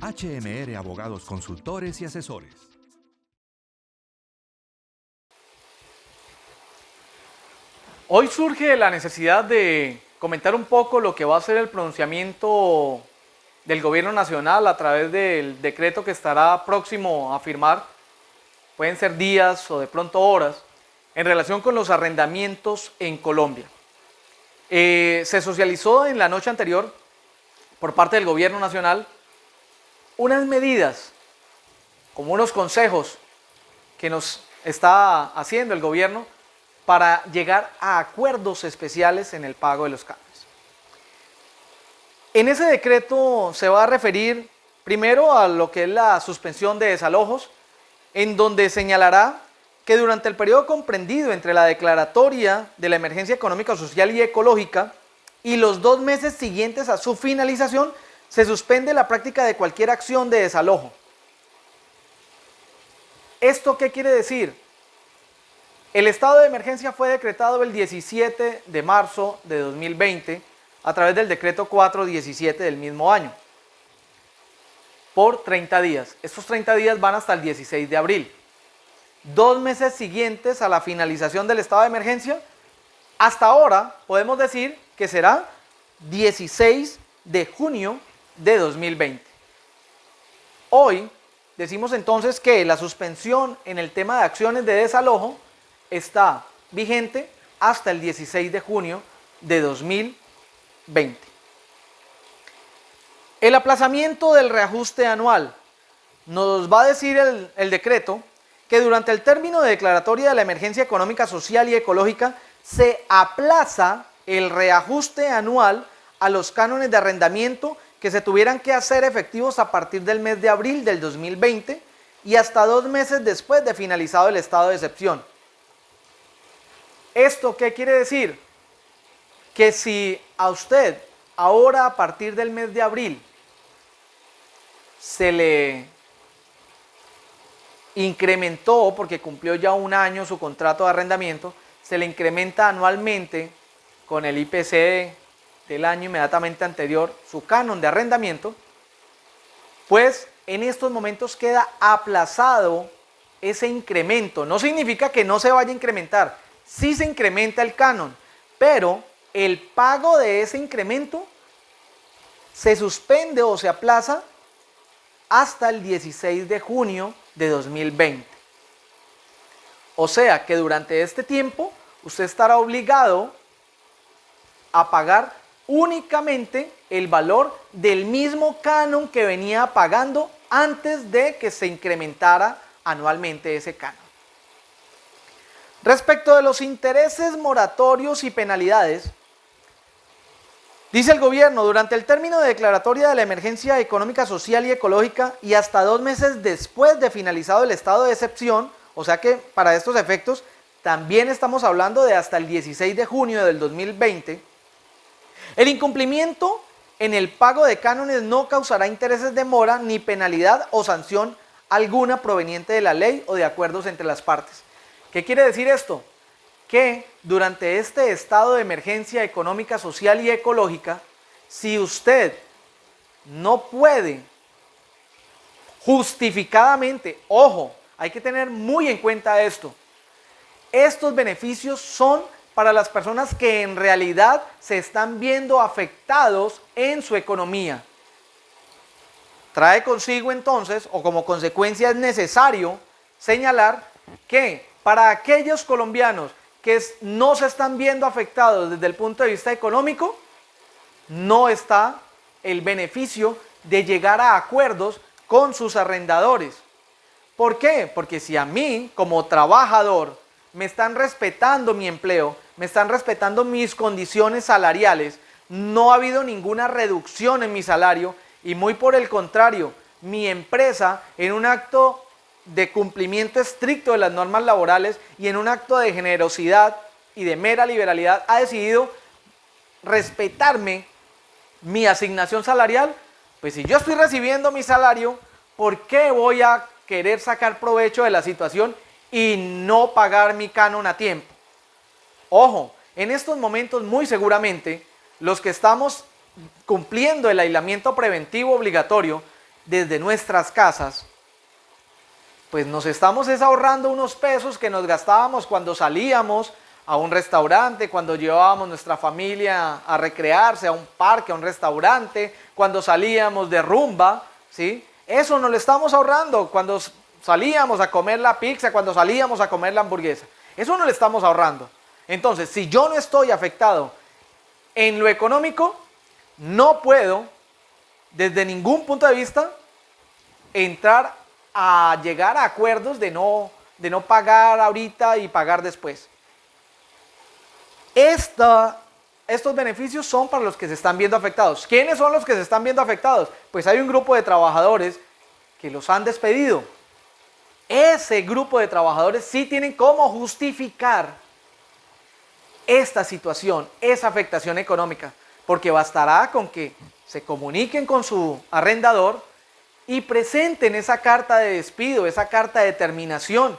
HMR Abogados Consultores y Asesores. Hoy surge la necesidad de comentar un poco lo que va a ser el pronunciamiento del Gobierno Nacional a través del decreto que estará próximo a firmar, pueden ser días o de pronto horas, en relación con los arrendamientos en Colombia. Se socializó en la noche anterior por parte del Gobierno Nacional unas medidas, como unos consejos que nos está haciendo el gobierno para llegar a acuerdos especiales en el pago de los cánones. En ese decreto se va a referir primero a lo que es la suspensión de desalojos, en donde señalará que durante el periodo comprendido entre la declaratoria de la emergencia económica, social y ecológica y los 2 meses siguientes a su finalización, se suspende la práctica de cualquier acción de desalojo. ¿Esto qué quiere decir? El estado de emergencia fue decretado el 17 de marzo de 2020 a través del decreto 417 del mismo año por 30 días. Estos 30 días van hasta el 16 de abril. 2 meses siguientes a la finalización del estado de emergencia, hasta ahora podemos decir que será 16 de junio de 2020. Hoy decimos entonces que la suspensión en el tema de acciones de desalojo está vigente hasta el 16 de junio de 2020. El aplazamiento del reajuste anual. Nos va a decir el decreto que durante el término de declaratoria de la emergencia económica, social y ecológica se aplaza el reajuste anual a los cánones de arrendamiento que se tuvieran que hacer efectivos a partir del mes de abril del 2020 y hasta 2 meses después de finalizado el estado de excepción. ¿Esto qué quiere decir? Que si a usted ahora a partir del mes de abril se le incrementó, porque cumplió ya 1 año su contrato de arrendamiento, se le incrementa anualmente con el IPC del año inmediatamente anterior su canon de arrendamiento, pues en estos momentos queda aplazado ese incremento. No significa que no se vaya a incrementar, sí se incrementa el canon, pero el pago de ese incremento se suspende o se aplaza hasta el 16 de junio de 2020. O sea que durante este tiempo usted estará obligado a pagar únicamente el valor del mismo canon que venía pagando antes de que se incrementara anualmente ese canon. Respecto de los intereses moratorios y penalidades, dice el gobierno, durante el término de declaratoria de la emergencia económica, social y ecológica y hasta 2 meses después de finalizado el estado de excepción, o sea que para estos efectos también estamos hablando de hasta el 16 de junio del 2020, el incumplimiento en el pago de cánones no causará intereses de mora ni penalidad o sanción alguna proveniente de la ley o de acuerdos entre las partes. ¿Qué quiere decir esto? Que durante este estado de emergencia económica, social y ecológica, si usted no puede justificadamente, ojo, hay que tener muy en cuenta esto, estos beneficios son para las personas que en realidad se están viendo afectados en su economía. Trae consigo entonces, o como consecuencia es necesario señalar que para aquellos colombianos que no se están viendo afectados desde el punto de vista económico, no está el beneficio de llegar a acuerdos con sus arrendadores. ¿Por qué? Porque si a mí, como trabajador, me están respetando mi empleo, me están respetando mis condiciones salariales, no ha habido ninguna reducción en mi salario y muy por el contrario, mi empresa en un acto de cumplimiento estricto de las normas laborales y en un acto de generosidad y de mera liberalidad ha decidido respetarme mi asignación salarial, pues si yo estoy recibiendo mi salario, ¿por qué voy a querer sacar provecho de la situación y no pagar mi canon a tiempo? Ojo, en estos momentos muy seguramente los que estamos cumpliendo el aislamiento preventivo obligatorio desde nuestras casas, pues nos estamos ahorrando unos pesos que nos gastábamos cuando salíamos a un restaurante, cuando llevábamos nuestra familia a recrearse, a un parque, a un restaurante, cuando salíamos de rumba, ¿sí? Eso nos lo estamos ahorrando cuando salíamos a comer la pizza, cuando salíamos a comer la hamburguesa. Eso no lo estamos ahorrando. Entonces, si yo no estoy afectado en lo económico, no puedo, desde ningún punto de vista, entrar a llegar a acuerdos de no pagar ahorita y pagar después. Estos beneficios son para los que se están viendo afectados. ¿Quiénes son los que se están viendo afectados? Pues hay un grupo de trabajadores que los han despedido. Ese grupo de trabajadores sí tienen cómo justificar esta situación, esa afectación económica, porque bastará con que se comuniquen con su arrendador y presenten esa carta de despido, esa carta de terminación.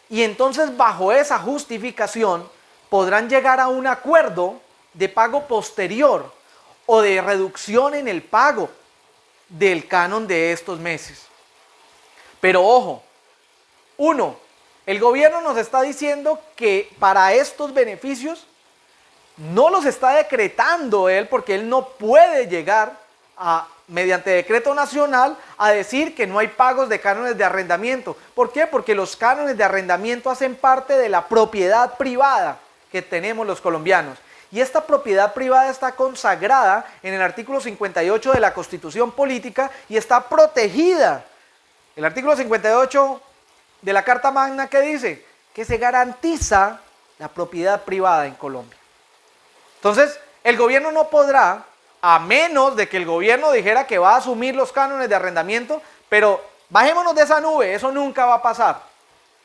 Y entonces bajo esa justificación podrán llegar a un acuerdo de pago posterior o de reducción en el pago del canon de estos meses. Pero ojo, el gobierno nos está diciendo que para estos beneficios no los está decretando él, porque él no puede llegar mediante decreto nacional a decir que no hay pagos de cánones de arrendamiento. ¿Por qué? Porque los cánones de arrendamiento hacen parte de la propiedad privada que tenemos los colombianos. Y esta propiedad privada está consagrada en el artículo 58 de la Constitución Política y está protegida. El artículo 58 de la Carta Magna, ¿qué dice? Que se garantiza la propiedad privada en Colombia. Entonces, el gobierno no podrá, a menos de que el gobierno dijera que va a asumir los cánones de arrendamiento, pero bajémonos de esa nube, eso nunca va a pasar.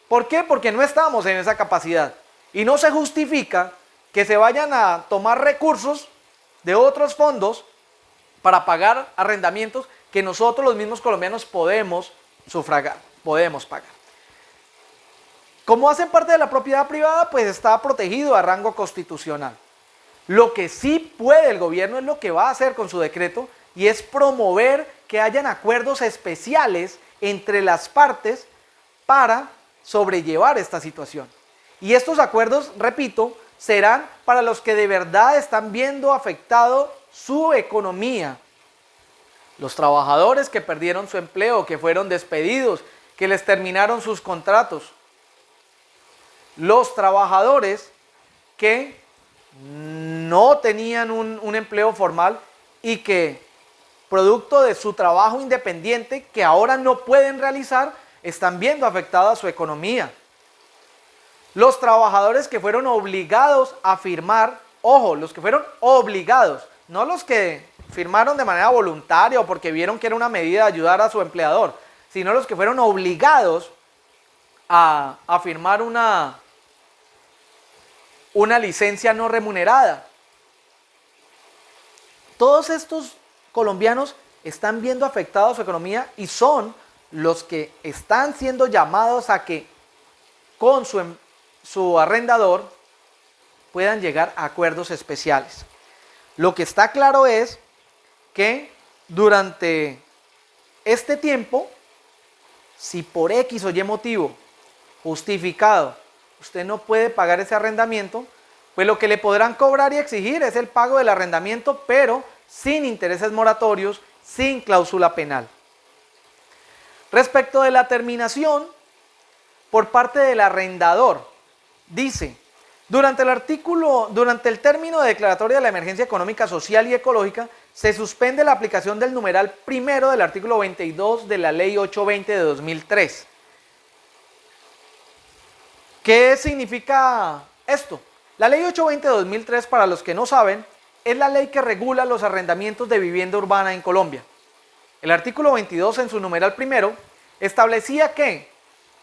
¿Por qué? Porque no estamos en esa capacidad. Y no se justifica que se vayan a tomar recursos de otros fondos para pagar arrendamientos que nosotros los mismos colombianos podemos sufragar, podemos pagar. Como hacen parte de la propiedad privada, pues está protegido a rango constitucional. Lo que sí puede el gobierno es lo que va a hacer con su decreto, y es promover que hayan acuerdos especiales entre las partes para sobrellevar esta situación. Y estos acuerdos, repito, serán para los que de verdad están viendo afectado su economía. Los trabajadores que perdieron su empleo, que fueron despedidos, que les terminaron sus contratos. Los trabajadores que no tenían un empleo formal y que, producto de su trabajo independiente, que ahora no pueden realizar, están viendo afectada su economía. Los trabajadores que fueron obligados a firmar, ojo, los que fueron obligados, no los que firmaron de manera voluntaria o porque vieron que era una medida de ayudar a su empleador, sino los que fueron obligados a firmar una licencia no remunerada. Todos estos colombianos están viendo afectada su economía y son los que están siendo llamados a que con su arrendador puedan llegar a acuerdos especiales. Lo que está claro es que durante este tiempo, si por X o Y motivo justificado usted no puede pagar ese arrendamiento, pues lo que le podrán cobrar y exigir es el pago del arrendamiento, pero sin intereses moratorios, sin cláusula penal. Respecto de la terminación por parte del arrendador, dice: durante el término de declaratoria de la emergencia económica, social y ecológica, se suspende la aplicación del numeral primero del artículo 22 de la Ley 820 de 2003. ¿Qué significa esto? La Ley 820 de 2003, para los que no saben, es la ley que regula los arrendamientos de vivienda urbana en Colombia. El artículo 22, en su numeral primero, establecía que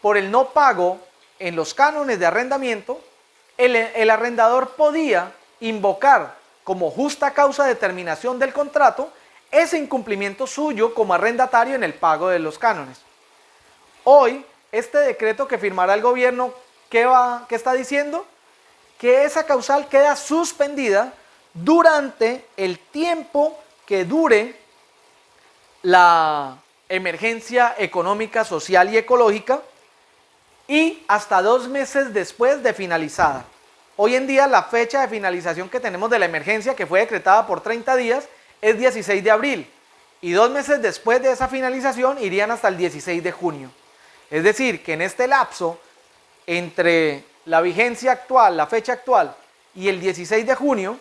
por el no pago en los cánones de arrendamiento, el arrendador podía invocar como justa causa de terminación del contrato ese incumplimiento suyo como arrendatario en el pago de los cánones. Hoy, este decreto que firmará el gobierno, ¿qué está diciendo? Que esa causal queda suspendida durante el tiempo que dure la emergencia económica, social y ecológica, y hasta 2 meses después de finalizada. Hoy en día la fecha de finalización que tenemos de la emergencia, que fue decretada por 30 días, es 16 de abril. Y 2 meses después de esa finalización irían hasta el 16 de junio. Es decir, que en este lapso, entre la vigencia actual, la fecha actual, y el 16 de junio,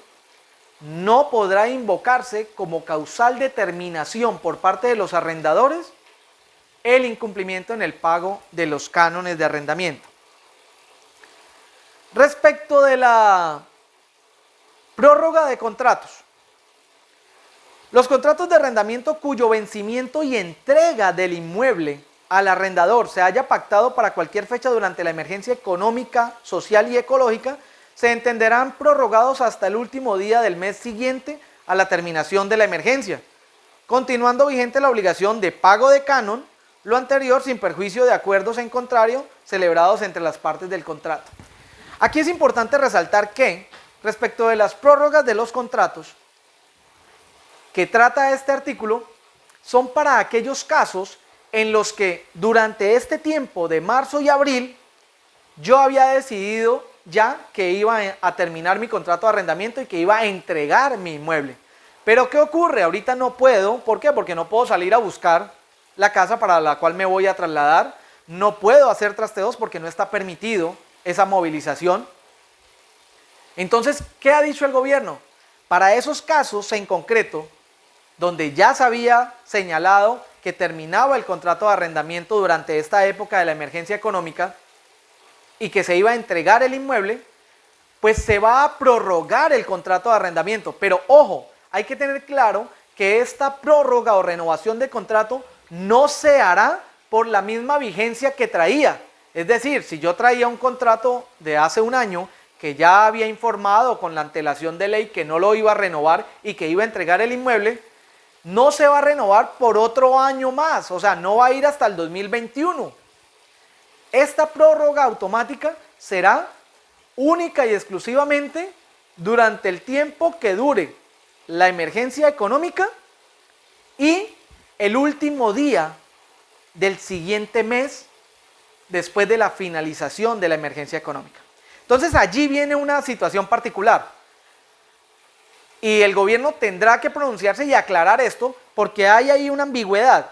no podrá invocarse como causal de terminación por parte de los arrendadores el incumplimiento en el pago de los cánones de arrendamiento. Respecto de la prórroga de contratos, los contratos de arrendamiento cuyo vencimiento y entrega del inmueble al arrendador se haya pactado para cualquier fecha durante la emergencia económica, social y ecológica, se entenderán prorrogados hasta el último día del mes siguiente a la terminación de la emergencia, continuando vigente la obligación de pago de canon, lo anterior sin perjuicio de acuerdos en contrario celebrados entre las partes del contrato. Aquí es importante resaltar que, respecto de las prórrogas de los contratos que trata este artículo, son para aquellos casos en los que durante este tiempo de marzo y abril yo había decidido ya que iba a terminar mi contrato de arrendamiento y que iba a entregar mi inmueble. Pero ¿qué ocurre? Ahorita no puedo. ¿Por qué? Porque no puedo salir a buscar la casa para la cual me voy a trasladar. No puedo hacer trasteos porque no está permitido esa movilización. Entonces, ¿qué ha dicho el gobierno? Para esos casos en concreto, donde ya se había señalado que terminaba el contrato de arrendamiento durante esta época de la emergencia económica y que se iba a entregar el inmueble, pues se va a prorrogar el contrato de arrendamiento. Pero ojo, hay que tener claro que esta prórroga o renovación de contrato no se hará por la misma vigencia que traía. Es decir, si yo traía un contrato de hace un año que ya había informado con la antelación de ley que no lo iba a renovar y que iba a entregar el inmueble, no se va a renovar por otro año más, o sea, no va a ir hasta el 2021. Esta prórroga automática será única y exclusivamente durante el tiempo que dure la emergencia económica y el último día del siguiente mes después de la finalización de la emergencia económica. Entonces allí viene una situación particular y el gobierno tendrá que pronunciarse y aclarar esto porque hay ahí una ambigüedad.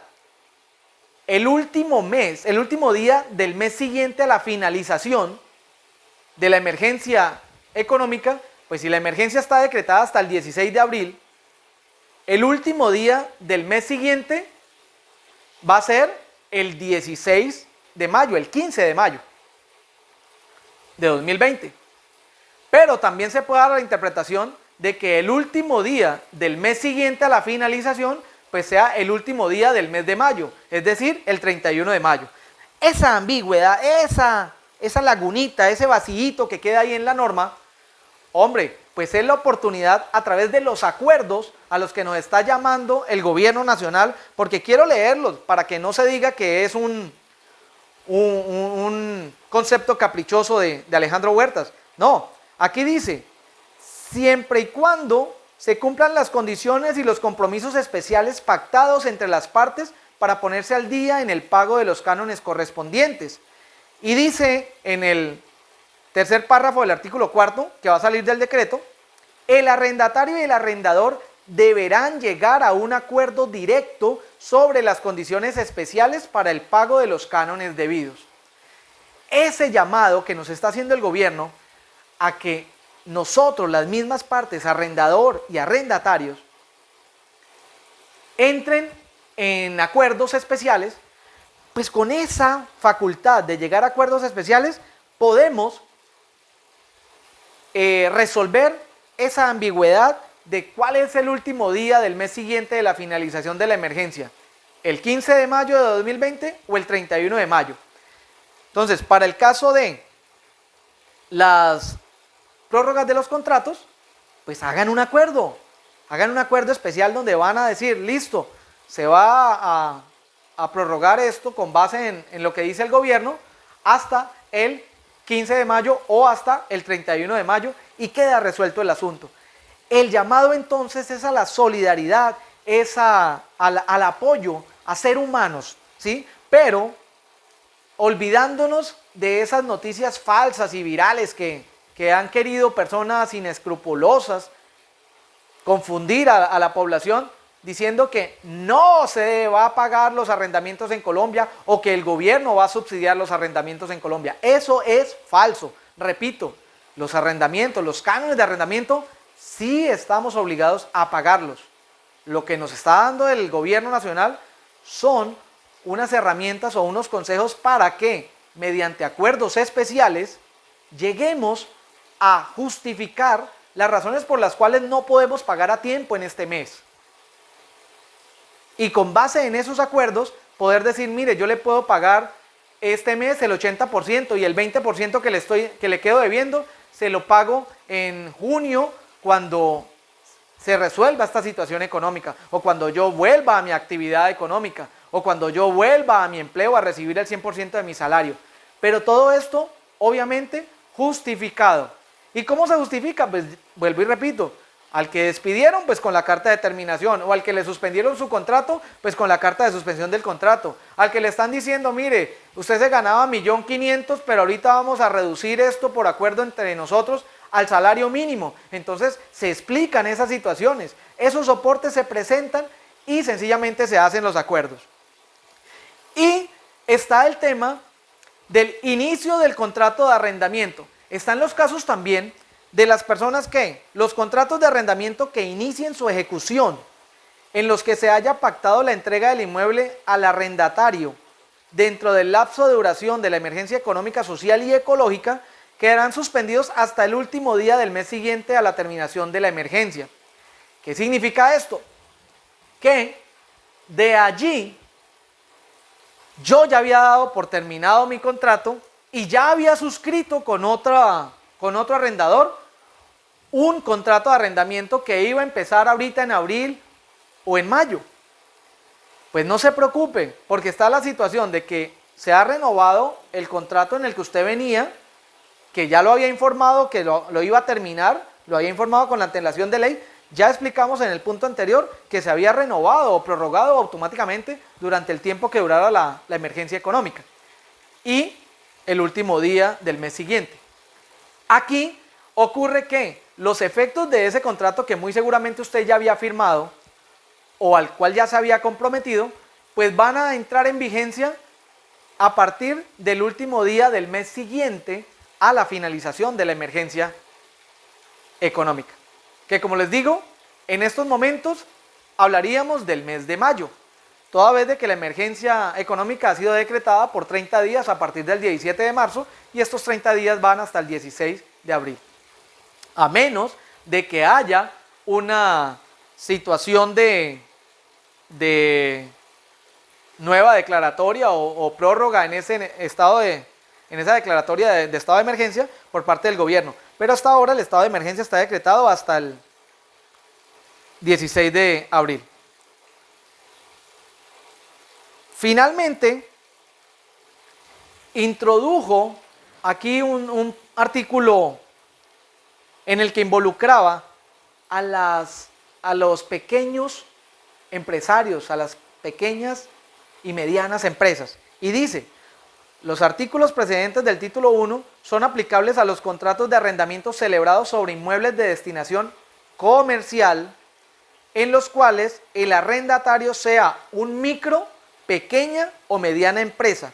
El último mes, el último día del mes siguiente a la finalización de la emergencia económica, pues si la emergencia está decretada hasta el 16 de abril, el último día del mes siguiente va a ser el 16 de mayo, el 15 de mayo de 2020. Pero también se puede dar la interpretación de que el último día del mes siguiente a la finalización pues sea el último día del mes de mayo, es decir, el 31 de mayo. Esa ambigüedad, esa lagunita, ese vacío que queda ahí en la norma, hombre, pues es la oportunidad a través de los acuerdos a los que nos está llamando el gobierno nacional, porque quiero leerlos para que no se diga que es un concepto caprichoso de Alejandro Huertas. No, aquí dice, siempre y cuando se cumplan las condiciones y los compromisos especiales pactados entre las partes para ponerse al día en el pago de los cánones correspondientes. Y dice en el tercer párrafo del artículo 4, que va a salir del decreto, el arrendatario y el arrendador deberán llegar a un acuerdo directo sobre las condiciones especiales para el pago de los cánones debidos. Ese llamado que nos está haciendo el gobierno a que nosotros, las mismas partes, arrendador y arrendatarios, entren en acuerdos especiales, pues con esa facultad de llegar a acuerdos especiales podemos resolver esa ambigüedad de cuál es el último día del mes siguiente de la finalización de la emergencia, el 15 de mayo de 2020 o el 31 de mayo. Entonces, para el caso de las prórrogas de los contratos, pues hagan un acuerdo especial donde van a decir, listo, se va a prorrogar esto con base en lo que dice el gobierno hasta el 15 de mayo o hasta el 31 de mayo y queda resuelto el asunto. El llamado entonces es a la solidaridad, es al apoyo a ser humanos, ¿sí? Pero olvidándonos de esas noticias falsas y virales que han querido personas inescrupulosas confundir a la población diciendo que no se va a pagar los arrendamientos en Colombia o que el gobierno va a subsidiar los arrendamientos en Colombia. Eso es falso. Repito, los arrendamientos, los cánones de arrendamiento, sí estamos obligados a pagarlos. Lo que nos está dando el gobierno nacional son unas herramientas o unos consejos para que, mediante acuerdos especiales, lleguemos a justificar las razones por las cuales no podemos pagar a tiempo en este mes. Y con base en esos acuerdos, poder decir, mire, yo le puedo pagar este mes el 80% y el 20% que le quedo debiendo, se lo pago en junio cuando se resuelva esta situación económica, o cuando yo vuelva a mi actividad económica, o cuando yo vuelva a mi empleo a recibir el 100% de mi salario. Pero todo esto, obviamente, justificado. ¿Y cómo se justifica? Pues vuelvo y repito, al que despidieron, pues con la carta de terminación, o al que le suspendieron su contrato, pues con la carta de suspensión del contrato. Al que le están diciendo, mire, usted se ganaba 1.500.000, pero ahorita vamos a reducir esto por acuerdo entre nosotros al salario mínimo. Entonces se explican esas situaciones, esos soportes se presentan y sencillamente se hacen los acuerdos. Y está el tema del inicio del contrato de arrendamiento. Están los casos también de las personas que, los contratos de arrendamiento que inicien su ejecución, en los que se haya pactado la entrega del inmueble al arrendatario dentro del lapso de duración de la emergencia económica, social y ecológica, quedarán suspendidos hasta el último día del mes siguiente a la terminación de la emergencia. ¿Qué significa esto? Que de allí yo ya había dado por terminado mi contrato y ya había suscrito con otro arrendador un contrato de arrendamiento que iba a empezar ahorita en abril o en mayo. Pues no se preocupe, porque está la situación de que se ha renovado el contrato en el que usted venía, que ya lo había informado que lo iba a terminar, lo había informado con la antelación de ley. Ya explicamos en el punto anterior que se había renovado o prorrogado automáticamente durante el tiempo que durara la emergencia económica. Y el último día del mes siguiente. Aquí ocurre que los efectos de ese contrato que muy seguramente usted ya había firmado o al cual ya se había comprometido, pues van a entrar en vigencia a partir del último día del mes siguiente a la finalización de la emergencia económica. Que como les digo, en estos momentos hablaríamos del mes de mayo, toda vez de que la emergencia económica ha sido decretada por 30 días a partir del 17 de marzo y estos 30 días van hasta el 16 de abril. A menos de que haya una situación de nueva declaratoria o prórroga en ese estado en esa declaratoria de estado de emergencia por parte del gobierno. Pero hasta ahora el estado de emergencia está decretado hasta el 16 de abril. Finalmente, introdujo aquí un artículo en el que involucraba a los pequeños empresarios, a las pequeñas y medianas empresas. Y dice, los artículos precedentes del título 1 son aplicables a los contratos de arrendamiento celebrados sobre inmuebles de destinación comercial en los cuales el arrendatario sea un micro, pequeña o mediana empresa,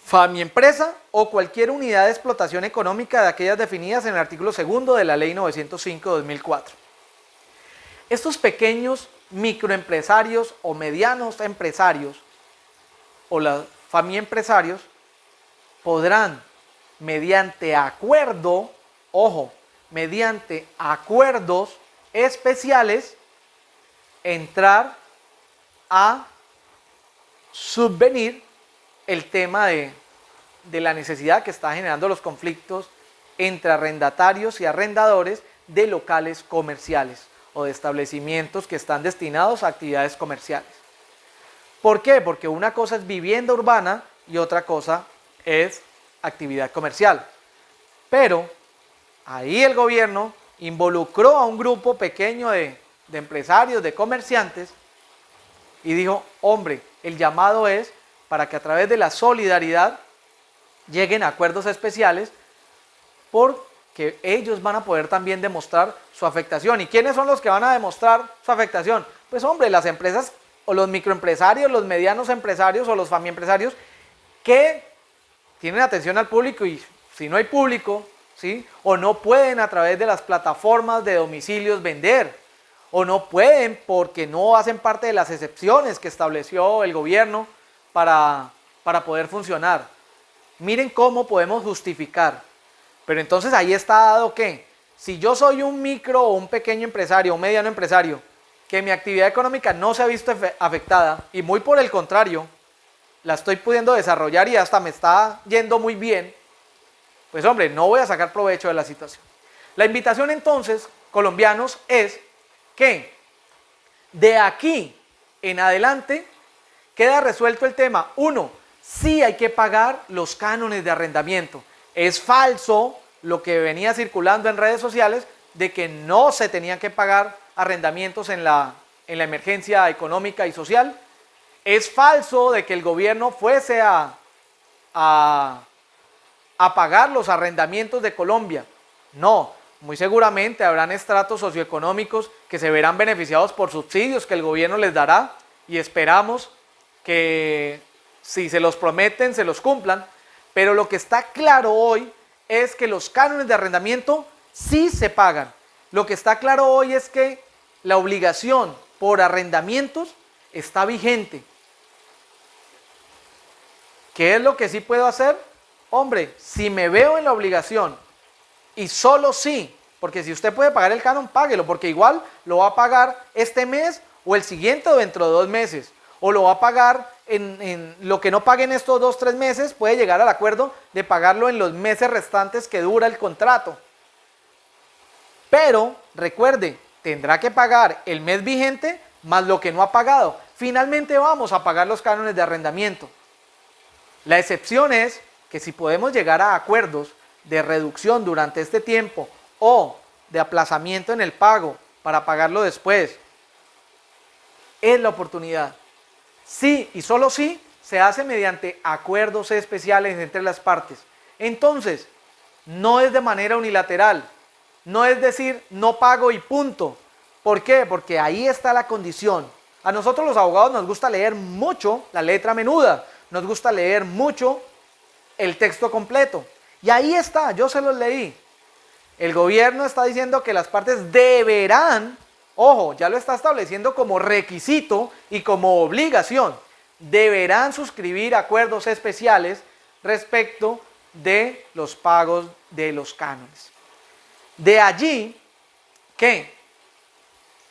FAMIempresa o cualquier unidad de explotación económica de aquellas definidas en el artículo 2 de la Ley 905/2004. Estos pequeños microempresarios o medianos empresarios o los FAMIempresarios podrán, mediante acuerdo, ojo, mediante acuerdos especiales, entrar a subvenir el tema de la necesidad que está generando los conflictos entre arrendatarios y arrendadores de locales comerciales o de establecimientos que están destinados a actividades comerciales. ¿Por qué? Porque una cosa es vivienda urbana y otra cosa es actividad comercial. Pero ahí el gobierno involucró a un grupo pequeño de empresarios, de comerciantes, y dijo, hombre, el llamado es para que a través de la solidaridad lleguen a acuerdos especiales porque ellos van a poder también demostrar su afectación. ¿Y quiénes son los que van a demostrar su afectación? Pues hombre, las empresas o los microempresarios, los medianos empresarios o los famiempresarios que tienen atención al público y si no hay público, ¿sí? O no pueden a través de las plataformas de domicilios vender, o no pueden porque no hacen parte de las excepciones que estableció el gobierno para poder funcionar. Miren cómo podemos justificar. Pero entonces ahí está dado que si yo soy un micro o un pequeño empresario, un mediano empresario, que mi actividad económica no se ha visto afectada y muy por el contrario, la estoy pudiendo desarrollar y hasta me está yendo muy bien, pues hombre, no voy a sacar provecho de la situación. La invitación entonces, colombianos, es que de aquí en adelante queda resuelto el tema. 1, sí hay que pagar los cánones de arrendamiento. Es falso lo que venía circulando en redes sociales de que no se tenían que pagar arrendamientos en la emergencia económica y social. Es falso de que el gobierno fuese a pagar los arrendamientos de Colombia. No, muy seguramente habrán estratos socioeconómicos que se verán beneficiados por subsidios que el gobierno les dará y esperamos que si se los prometen, se los cumplan. Pero lo que está claro hoy es que los cánones de arrendamiento sí se pagan. Lo que está claro hoy es que la obligación por arrendamientos está vigente. ¿Qué es lo que sí puedo hacer? Hombre, si me veo en la obligación y solo sí, porque si usted puede pagar el canon, páguelo, porque igual lo va a pagar este mes o el siguiente o dentro de 2 meses, o lo va a pagar en lo que no pague en estos 2 o 3 meses, puede llegar al acuerdo de pagarlo en los meses restantes que dura el contrato. Pero recuerde, tendrá que pagar el mes vigente más lo que no ha pagado. Finalmente vamos a pagar los cánones de arrendamiento. La excepción es que si podemos llegar a acuerdos de reducción durante este tiempo o de aplazamiento en el pago para pagarlo después, es la oportunidad. Sí y solo sí se hace mediante acuerdos especiales entre las partes. Entonces, no es de manera unilateral, no es decir no pago y punto. ¿Por qué? Porque ahí está la condición. A nosotros los abogados nos gusta leer mucho la letra menuda, nos gusta leer mucho el texto completo. Y ahí está, yo se los leí. El gobierno está diciendo que las partes deberán, ojo, ya lo está estableciendo como requisito y como obligación, deberán suscribir acuerdos especiales respecto de los pagos de los cánones. De allí que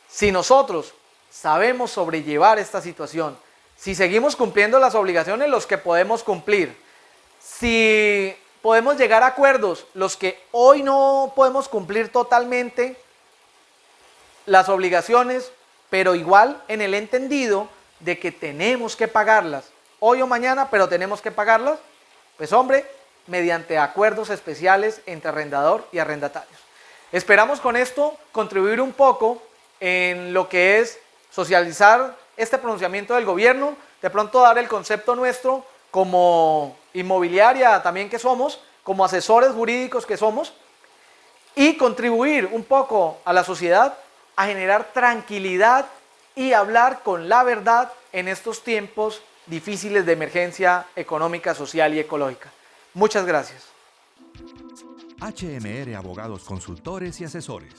si nosotros sabemos sobrellevar esta situación, si seguimos cumpliendo las obligaciones, los que podemos cumplir, si podemos llegar a acuerdos, los que hoy no podemos cumplir totalmente las obligaciones, pero igual en el entendido de que tenemos que pagarlas, hoy o mañana, pero tenemos que pagarlas, pues hombre, mediante acuerdos especiales entre arrendador y arrendatarios. Esperamos con esto contribuir un poco en lo que es socializar este pronunciamiento del gobierno, de pronto dar el concepto nuestro como inmobiliaria también que somos, como asesores jurídicos que somos, y contribuir un poco a la sociedad a generar tranquilidad y hablar con la verdad en estos tiempos difíciles de emergencia económica, social y ecológica. Muchas gracias. HMR Abogados Consultores y Asesores.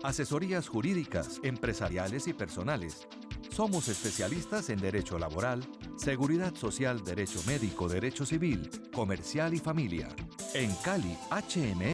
Asesorías jurídicas, empresariales y personales. Somos especialistas en derecho laboral, seguridad social, derecho médico, derecho civil, comercial y familia. En Cali, HMR